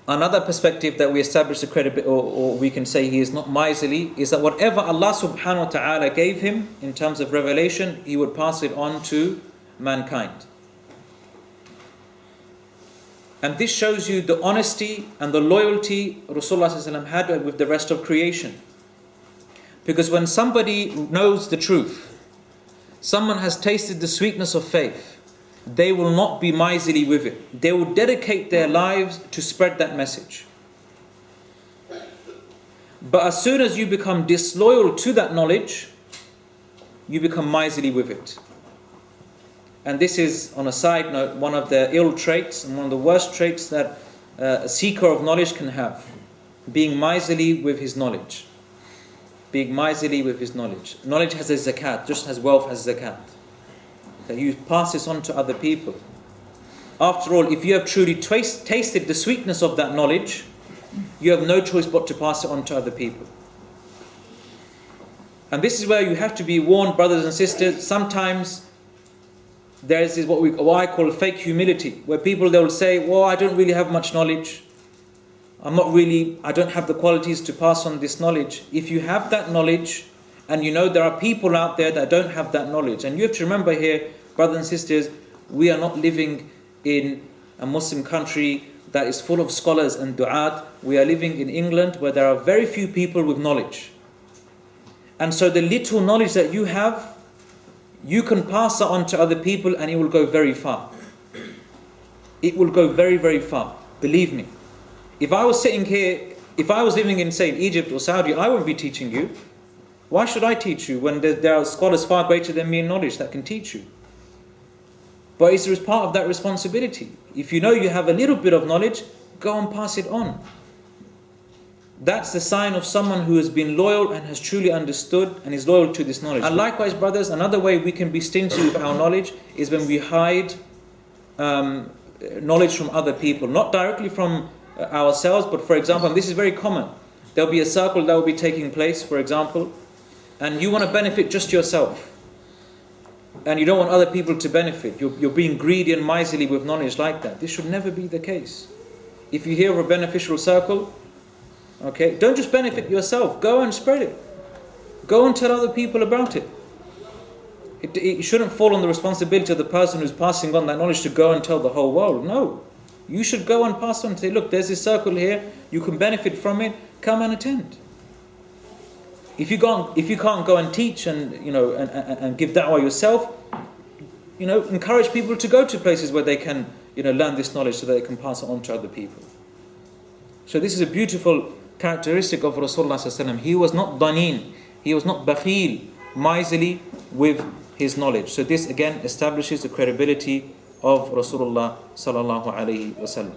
Another perspective that we establish the credibility, or we can say he is not miserly, is that whatever Allah subhanahu wa ta'ala gave him in terms of revelation, he would pass it on to mankind. And this shows you the honesty and the loyalty Rasulullah ﷺ had with the rest of creation. Because when somebody knows the truth, someone has tasted the sweetness of faith, they will not be miserly with it. They will dedicate their lives to spread that message. But as soon as you become disloyal to that knowledge, you become miserly with it. And this is, on a side note, one of the ill traits and one of the worst traits that a seeker of knowledge can have. Being miserly with his knowledge. Being miserly with his knowledge. Knowledge has a zakat, just as wealth has zakat. That you pass this on to other people. After all, if you have truly tasted the sweetness of that knowledge, you have no choice but to pass it on to other people. And this is where you have to be warned, brothers and sisters. Sometimes there is what I call fake humility, where people, they will say, well, I don't really have much knowledge. I don't have the qualities to pass on this knowledge. If you have that knowledge, and you know there are people out there that don't have that knowledge. And you have to remember here, brothers and sisters, we are not living in a Muslim country that is full of scholars and du'at. We are living in England where there are very few people with knowledge. And so the little knowledge that you have, you can pass it on to other people and it will go very far. It will go very, very far. Believe me. If I was sitting here, if I was living in, say, Egypt or Saudi, I wouldn't be teaching you. Why should I teach you when there are scholars far greater than me in knowledge that can teach you? But it's part of that responsibility. If you know you have a little bit of knowledge, go and pass it on. That's the sign of someone who has been loyal and has truly understood and is loyal to this knowledge. And likewise, brothers, another way we can be stingy with our knowledge is when we hide knowledge from other people. Not directly from ourselves, but for example, and this is very common. There'll be a circle that will be taking place, for example, and you want to benefit just yourself. And you don't want other people to benefit. You're being greedy and miserly with knowledge like that. This should never be the case. If you hear of a beneficial circle, okay, don't just benefit yourself. Go and spread it. Go and tell other people about it. It shouldn't fall on the responsibility of the person who's passing on that knowledge to go and tell the whole world. No. You should go and pass on and say, look, there's this circle here. You can benefit from it. Come and attend. If you can't go and teach and and give da'wah yourself, encourage people to go to places where they can learn this knowledge so that they can pass it on to other people. So this is a beautiful characteristic of Rasulullah sallallahu alaihi wasallam. He was not daneen, he was not bakhil, miserly with his knowledge. So this again establishes the credibility of Rasulullah sallallahu alaihi wasallam.